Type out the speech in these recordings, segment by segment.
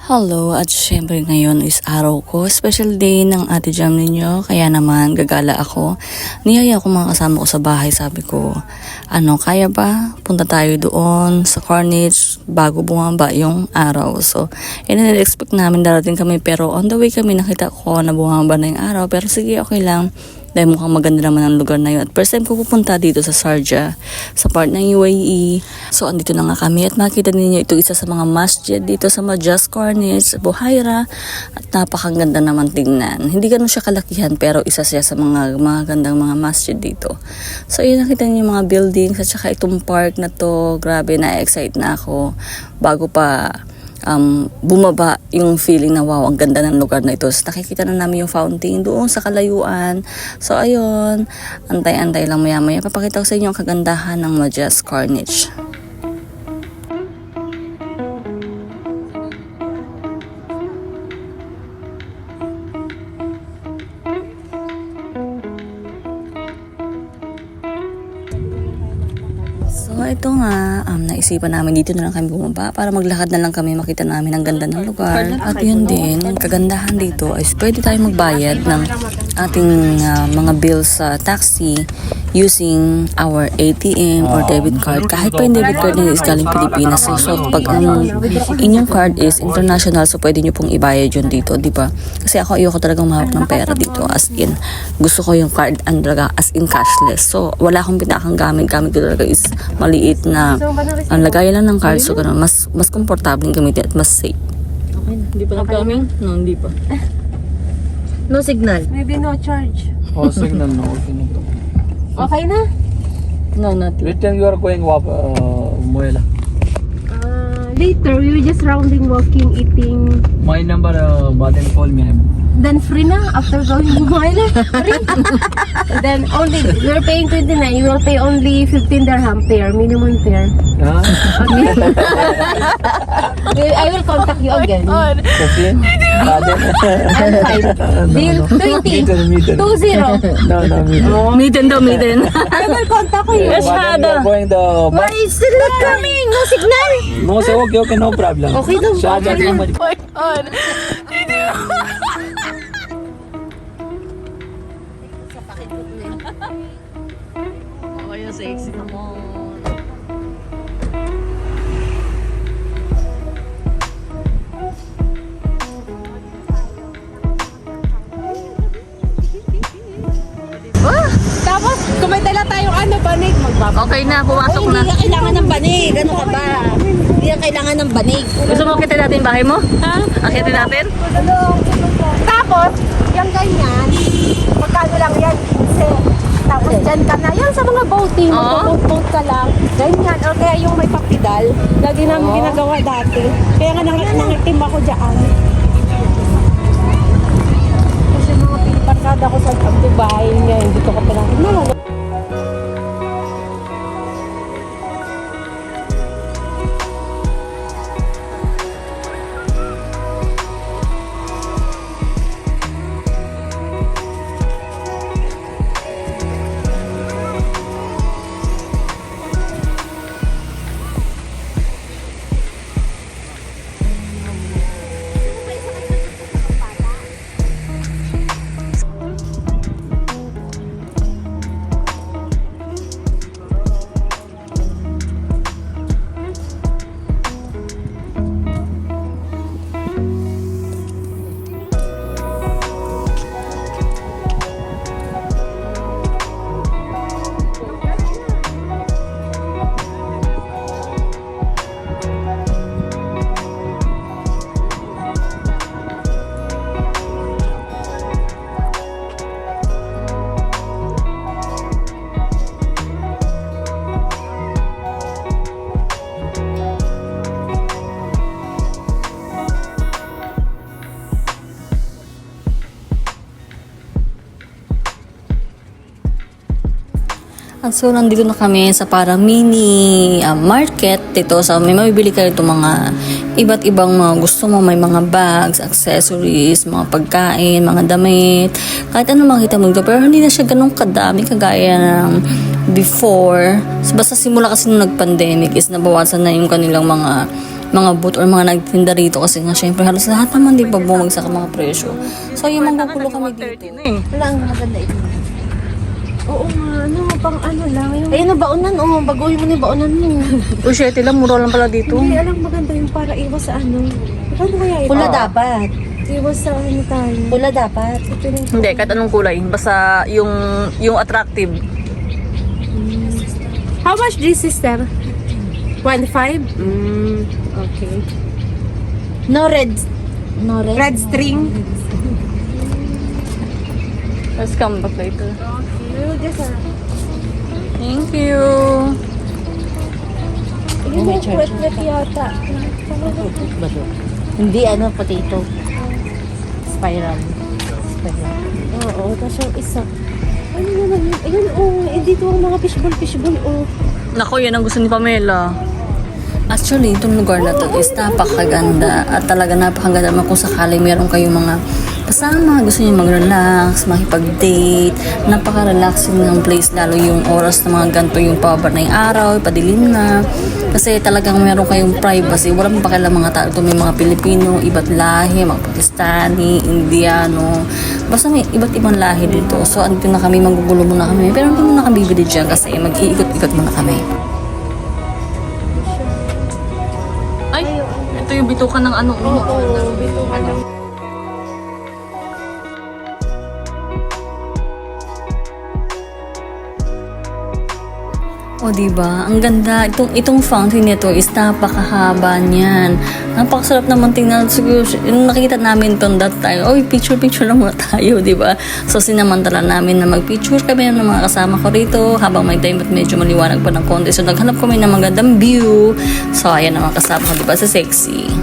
Hello, at syempre ngayon is araw ko, special day ng Ate Jam ninyo, kaya naman gagala ako. Niyaya ko mga kasama ko sa bahay, sabi ko, kaya ba? Punta tayo doon sa Carnage bago bumaba yung araw. So, in-expect namin darating kami, pero on the way kami nakita ko na bumaba na yung araw, pero sige, okay lang. Dahil mukhang maganda naman ang lugar na yun. At first time ko pupunta dito sa Sharjah, sa part ng UAE. So, andito na nga kami at makita ninyo ito isa sa mga masjid dito sa Majas Carnage, Buhaira. At napakaganda naman tingnan. Hindi ganun siya kalakihan pero isa siya sa mga gandang mga masjid dito. So, yun nakita niyo yung mga buildings at saka itong park na to. Grabe, na-excite na ako. Bago pa bumaba yung feeling na wow, ang ganda ng lugar na ito. So, nakikita na namin yung fountain doon sa kalayuan. So ayun, antay-antay lang maya-maya. Papakita ko sa inyo ang kagandahan ng Majas Carnage. So ito nga, naisipan namin dito na lang kami bumaba para maglakad na lang kami, makita namin ang ganda ng lugar. At yun din, kagandahan dito ay pwede tayo magbayad ng ating mga bills sa taxi using our ATM or debit card. Kahit pa yung debit card nyo is galing Pilipinas. So pag ang inyong card is international, so pwede nyo pong ibayad yun dito, di ba? Kasi ayoko talagang mahawak ng pera dito. As in, gusto ko yung card talaga as in cashless. So wala akong pinakang gamit ko talaga is maliit na ang lagayan lang ng card. So ganun, mas komportable yung gamitin at mas safe. Okay na, hindi pa nag-coming? No, hindi pa. No signal. Maybe no charge. Oh, signal no. Okay na. Okay na? No, not yet. Which time you are going Muela? Later, we were just rounding, walking, eating. My number, then call me. Then free na after going to Muela. Free. And then only, you're paying 29, you will pay only 15 dirham pair, minimum pair. Huh? Okay. I will contact you again. 15? I'm fine. Deal 20. Meter. 20. No, meter. Meeting daw, meeting. I will contact you. Yes, you're going the Why is still not coming? No signal. No, say okay, no problem. Okay daw. Sharjah Okay too lang. much. Oh, yung sexy naman. Tapos, kung may dala tayong banig, magbaba. Okay na, pumasok na. Hindi ka kailangan ng banig. Ano ka ba? Hindi ka kailangan ng banig. Gusto mo akitin natin yung bahay mo? Ha? Akitin natin? Tapos, yung ganyan, magkano lang yan? 15. Tapos dyan ka na. Yan sa mga boating, Oo. mag-boat ka lang. Ganyan. O kaya yung may papidal. Lagi namin ginagawa dati. Kaya nga nangitim ako dyan. Kasi mga pinaparkada ko sa Dubai. Ngayon, dito ko pa natin. So, nandito na kami sa parang mini market dito. So, may mabibili kayo itong mga iba't ibang mga gusto mo. May mga bags, accessories, mga pagkain, mga damit. Kahit ano makita mo dito. Pero hindi na siya ganun kadami kagaya ng before. So, basta simula kasi nung nag-pandemic is nabawasan na yung kanilang mga mga booth or mga nagtinda rito kasi nga syempre halos lahat naman di ba bumagsak ang mga presyo. So yung magugulo kami dito. Wala, ang maganda ito. Oo nga, ano, pang ano lang. Yung, Ayun na baunan, oh. Baguhin mo na yung baunan mo. Uy, 7 lang, mura lang pala dito. hindi, alam maganda yung para iwas sa ano. Paano kaya ito? Pula dapat. Iwas sa ano tayo. Pula dapat. Ito yung Hindi, kahit anong kulay. Basta yung attractive. How much this, sister? 1.5? Okay. No red. No red. Red string? Let's come back later. We will just, Thank you. yun yung kwet-kwet yata. Hindi, ano, potato. Spiral. Spiral. Oo, tapos yung isa. Ano naman yun? Ayun, oh, eh, dito ang mga fishball, oh. Nako, yan ang gusto ni Pamela. Actually, itong lugar na to is napakaganda at talaga napakaganda naman kung sakali meron kayong mga kasama, gusto niyo mag-relax, makipag-date, napaka-relaxing ng place, lalo yung oras ng mga ganito, yung pababa na yung araw, padilim na. Kasi talagang meron kayong privacy, walang pakialam mga tao. Ito may mga Pilipino, iba't lahi, mga Pakistani, Indiano, basta may iba't ibang lahi dito. So, andito na kami, magugulo muna kami. Pero hindi muna kami bibili dyan kasi mag-iikot-ikot muna kami. Ay, ito yung bitukan ng ano. Oo, bito ka lang. O diba? Ang ganda. Itong fountain nito is napakahaba niyan. Napakasarap naman tingnan. Siguro, yung nakita namin itong that time, oy, picture lang muna tayo, diba? So, sinamantala namin na mag-picture kami ng mga kasama ko rito habang may time at medyo maliwanag pa ng konti. So, naghanap kami ng magandang view. So, ayan ang mga kasama ko, diba? Sa sexy.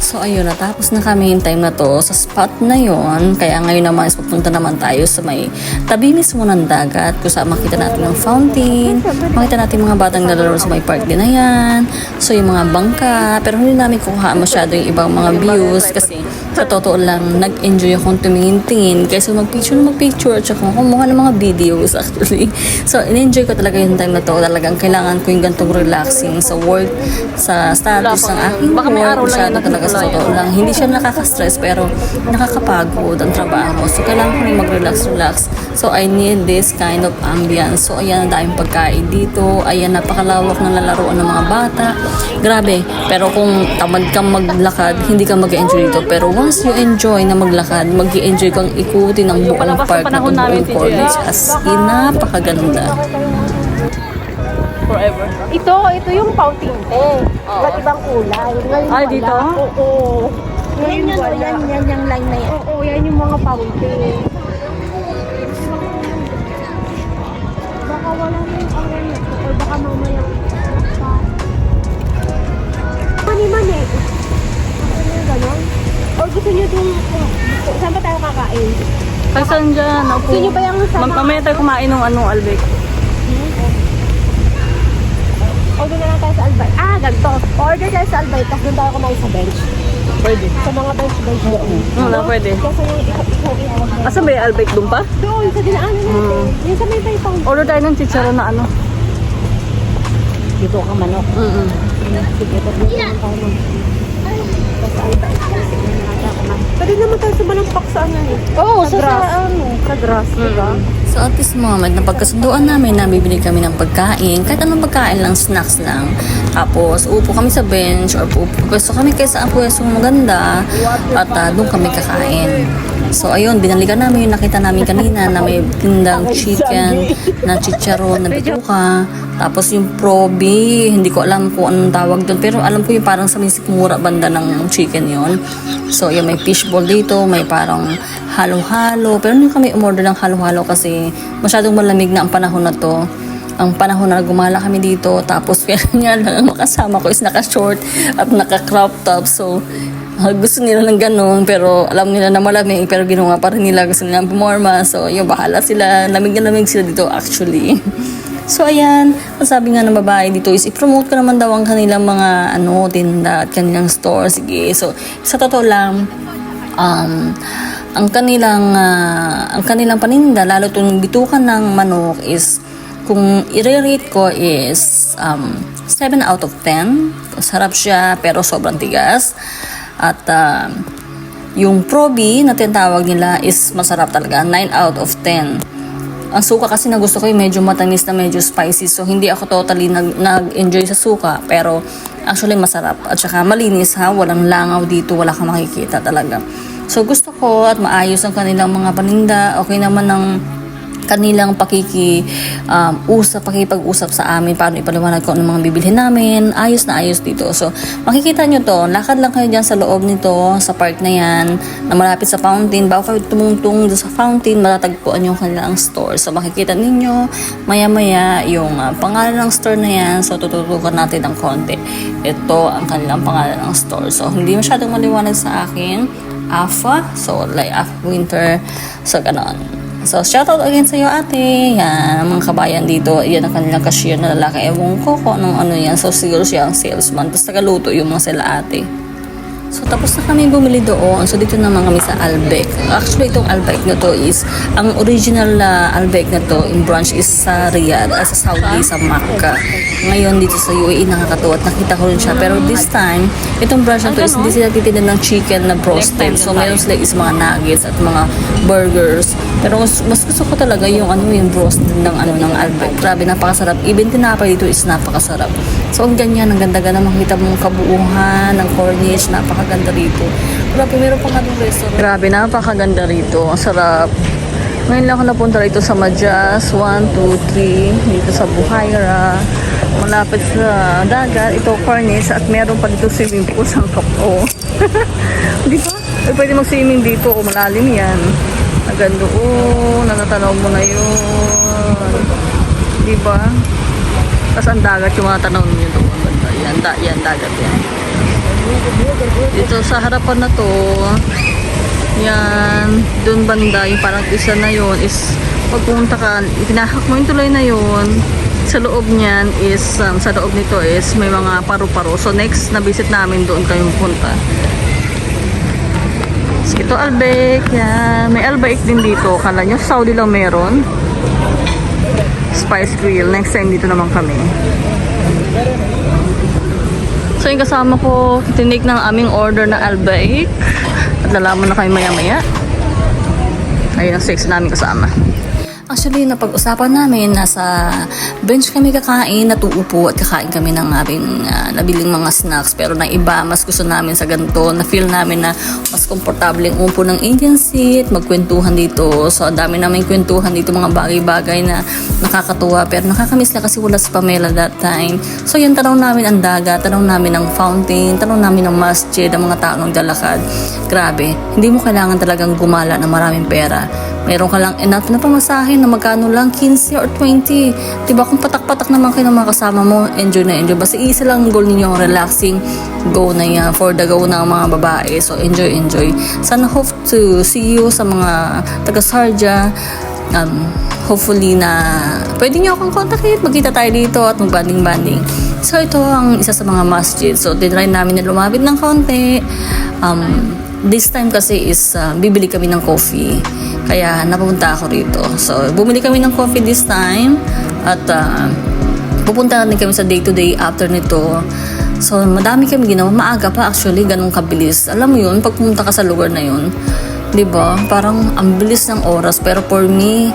So ayun, natapos na kami yung time na to sa spot na yon. Kaya ngayon naman is pupunta naman tayo sa may tabi mismo ng dagat kung saan makita natin yung fountain, makita natin mga batang lalaro sa may park din na yan. So yung mga bangka, pero hindi namin kuha masyado yung ibang mga views kasi sa totoo lang, nag-enjoy akong tumingin-tingin kaysa mag-picture at saka kumuha ng mga videos actually. So in-enjoy ko talaga yung time na to. Talagang kailangan ko yung gantong relaxing sa work, sa status ng aking work. Masyado talaga sa totoo lang. Hindi siya nakaka-stress pero nakakapagod ang trabaho. So kailangan ko rin mag-relax. So I need this kind of ambience. So ayan, ang daming pagkain dito. Ayan, napakalawak ng lalaroan ng mga bata. Grabe. Pero kung tamad kang maglakad, hindi ka mag-enjoy dito. Pero once you enjoy na maglakad, mag-enjoy kang ikutin ang buong park na buong college. As in, napakaganda. Forever. Ito yung fountain, Iba't ibang kulay. Ngayon Ay, wala. dito? Oo. Ngayon wala. Yan, yung line na yan. Oo, yan yung mga fountain. Baka wala na yung orange nito, or baka mamaya. Mani-mani. Ano yung ganon? Or gusto nyo itong, saan ba tayo kakain? Ay, saan dyan? Gusto nyo ba yung sama? Mamaya tayo kumain ng Albek. Order na lang tayo sa Albay. Ganito. Order tayo sa Albay, tapos doon tayo kumain sa bench. Pwede. Sa mga bench doon. Wala, pwede. Kasi yung ikaw ihawak mo. Asa ba yung Albek doon pa? Doon, sa dinaanan natin. Yung sa may paypang. Order tayo ng chicharon na ano. Dito ka manok. Sige, tapos doon tayo mag... Sa Albay. Pwede naman tayo sa Malampak sa ano eh. Oo, Sa grass. Sa grass, diba? So at this moment, napagkasunduan namin na bibili kami ng pagkain, kahit anong pagkain lang, snacks lang. Tapos upo kami sa bench or pwesto kami kaysa ang pwesto maganda at doon kami kakain. So ayun, binalikan namin yung nakita namin kanina na may tindang chicken, na chicharon, na bituka. Tapos yung probi, hindi ko alam kung anong tawag doon. Pero alam ko yung parang sa may sikmura banda ng chicken yon. So yun, may fishball dito, may parang halo-halo. Pero hindi kami umorder ng halo-halo kasi masyadong malamig na ang panahon na to. ang panahon na gumala kami dito. Tapos kaya nga lang ang makasama ko is naka-short at naka-crop top. So, gusto nila ng ganun, pero alam nila na malamig, pero ginawa pa rin nila, gusto nila pumorma. So, yung bahala sila, lamig na lamig sila dito actually. So, ayan, ang sabi nga ng babae dito is i-promote ko naman daw ang kanilang mga tinda at kanilang store. Sige, so, sa totoo lang, ang kanilang paninda, lalo itong bitukan ng manok is, kung i-rate ko is 7 out of 10. Sarap siya pero sobrang tigas. At yung probi na tinatawag nila is masarap talaga, 9 out of 10. Ang suka kasi na gusto ko yung medyo matamis na medyo spicy. So hindi ako totally nag-enjoy sa suka, pero actually masarap. At saka malinis ha, walang langaw dito, wala kang makikita talaga. So gusto ko at maayos ang kanilang mga paninda. Okay naman ang kanilang pakikipag-usap sa amin, paano ipaliwanag ko ano mga bibilhin namin. Ayos na ayos dito. So, makikita nyo to, lakad lang kayo dyan sa loob nito, sa park na yan, na malapit sa fountain. Bago kayo tumungtong sa fountain, matatagpuan yung kanilang store. So, makikita ninyo, maya-maya, yung pangalan ng store na yan. So, tututukan natin ng konti. Ito ang kanilang pangalan ng store. So, hindi masyadong maliwanag sa akin. AFA, so like AFA Winter. So, ganon. So, shoutout again sa iyo, ate. Yan, mga kabayan dito. Yan ang kanilang cashier na lalaki. Ewan ko kung ano yan. So, siguro siya ang salesman. Tapos, tagaluto yung mga sila ate. So, tapos na kami bumili doon. So, dito naman kami sa Albec. Actually, itong Albec na to is, ang original Albec na to in branch is sa Riyadh, sa Saudi, sa Makkah. Ngayon, dito sa UAE, nakakatuwa at nakita ko rin siya. Pero this time, itong branch na to is hindi sila titinda ng chicken na broasted. So, meron sila is mga nuggets at mga burgers. Pero mas gusto ko talaga yung yung broasted ng Albec. Grabe, napakasarap. Even tinapay dito is napakasarap. So, ang ganyan, ang ganda-ganda makita mong kabuuhan ng corniche, napakaganda rito. Grabe, meron pa kaming restaurant. Grabe, napakaganda rito. Ang sarap. Ngayon lang ako napunta rito sa Majas, 1, 2, 3, dito sa Buhaira. Malapit sa dagat, ito corniche, at meron pa dito swimming pool sa Kapko. Di ba? Pwede mag-swimming dito, o malalim yan. Agad doon, nanatanaw mo na yun. Di ba? Tapos ang dagat, yung mga tanaw ninyo doon. Yan, dagat yan. Dito sa harapan na to, yan, doon banda, yung parang isa na yun is, pagpunta ka, itinahak mo yung tuloy na yun, sa loob niyan is, sa loob nito is, may mga paru-paro. So next na visit namin, doon kayong punta. So, ito Albec, yan. May Albec din dito. Kala nyo, Saudi lang meron. Spice Grill. Next time dito naman kami. So, yung kasama ko, tinake ng aming order na Albec. At lalaman na kayo maya-maya. Ayun ang sex namin kasama. Actually, napag-usapan namin, nasa bench kami kakain, natuupo at kakain kami ng aming nabiling mga snacks. Pero na iba, mas gusto namin sa ganito, na-feel namin na mas komportable ang upo ng Indian seat, magkwentuhan dito. So, ang dami namin kwentuhan dito, mga bagay-bagay na nakakatuwa. Pero nakakamiss lang kasi wala si Pamela that time. So, yan, tanong namin ang dagat, tanong namin ang fountain, tanong namin ang masjid, ang mga taong naglalakad. Grabe, hindi mo kailangan talagang gumala ng maraming pera. Meron ka lang enough na pamasahe na magkano lang, 15 or 20. Diba, kung patak-patak naman kayo ng mga kasama mo, enjoy na enjoy. Basta isa lang goal ninyo, relaxing go na yan, for the go ng mga babae. So, enjoy. Sana hope to see you sa mga taga-Sharjah. Hopefully na pwede nyo akong kontakin, magkita tayo dito at mag-banding-banding. So, ito ang isa sa mga masjid. So, tinry namin na lumapit ng konti. This time kasi is bibili kami ng coffee. Kaya napunta ako rito. So, bumili kami ng coffee this time. At pupunta rin kami sa day-to-day after nito. So, madami kami ginawa. Maaga pa actually, ganun kabilis. Alam mo yun, pag pumunta ka sa lugar na yun, diba? Parang ang bilis ng oras. Pero for me,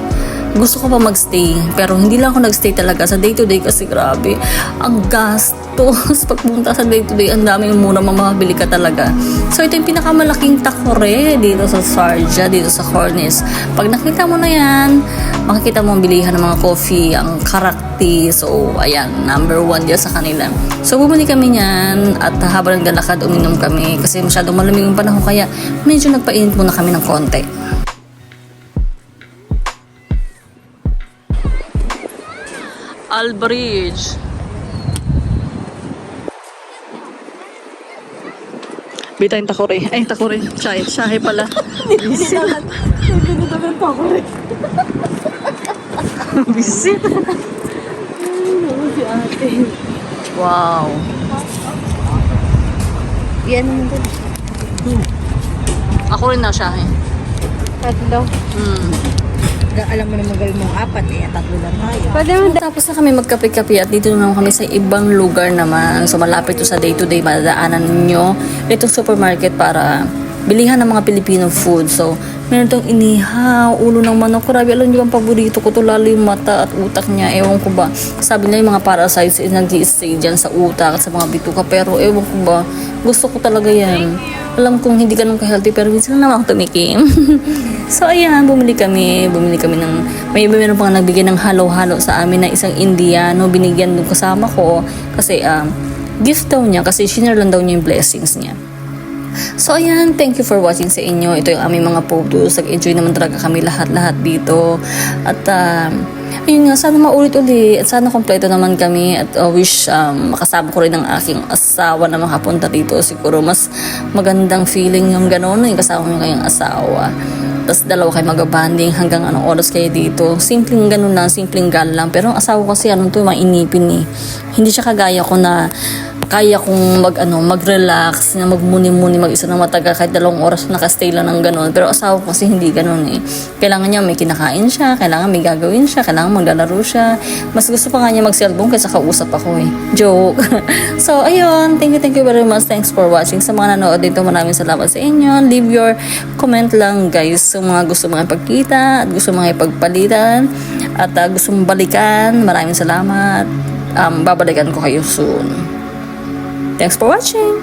gusto ko pa magstay. Pero hindi lang ako nagstay talaga sa day-to-day kasi grabe. Ang gastos. Pagpunta sa day-to-day, ang dami muna mamabili ka talaga. So, ito yung pinakamalaking takore dito sa Sharjah, dito sa Corniche. Pag nakita mo na yan, makikita mo ang bilihan ng mga coffee, ang karakti. So, ayan, number 1 dyan sa kanila. So, bumili kami niyan at habang naglalakad, uminom kami kasi masyadong malamig yung panahon. Kaya, medyo nagpainit muna kami ng konti. Taal Bridge. Bitay takore. Ay, takore. Shahe. Shahe pala. Visit. Wow. Yan. Ako rin na shahe. Tatlo. Alam mo naman gawin mong apat eh. Tatlo lang tayo. Pwede mo Tapos na kami magkape-kape at dito naman kami sa ibang lugar naman. So malapit to sa day-to-day madadaanan nyo itong supermarket para bilihan ng mga Filipino food. So meron itong inihaw, ulo ng manok. Grabe, alam nyo ang paborito ko to, lalo yung mata at utak niya. Ewan ko ba, sabi nila yung mga parasites nag-i-stay dyan sa utak at sa mga bituka. Pero ewan ko ba, gusto ko talaga yan. Alam kong hindi ganun ka-healthy pero minsan naman ako tumikim. So ayan, bumili kami ng, meron pang nagbigay ng halo-halo sa amin na isang Indiano, binigyan nung kasama ko kasi gift daw niya kasi shinare lang daw niya yung blessings niya. So ayan, thank you for watching sa inyo. Ito yung aming mga photos. Nag-enjoy naman talaga kami lahat-lahat dito. At ayun nga, sana maulit-ulit at sana kompleto naman kami at wish makasama ko rin ang aking asawa na makapunta dito. Siguro mas magandang feeling yung gano'n, yung kasama mo kayong asawa. Tapos dalawa kayo mag-banding hanggang anong oras kayo dito. Simpleng ganun lang, simpleng gal lang. Pero ang asawa ko kasi anong to, mainipin eh. Hindi siya kagaya ko na kaya kong mag-relax, na magmuni-muni, mag-isa na matagal kahit 2 oras nakastay lang ng ganun. Pero asawa ko kasi hindi ganun eh. Kailangan niya may kinakain siya, kailangan may gagawin siya, kailangan maglalaro siya. Mas gusto pa nga niya mag-cellphone kaysa kausap ako eh. Joke. So, ayun. Thank you very much. Thanks for watching. Sa mga nanood dito, maraming salamat sa inyo. Leave your comment lang guys. Sa mga gusto mga ipagkita at gusto mga ipagpalitan at gusto mong balikan. Maraming salamat. Babalikan ko kayo soon. Thanks for watching!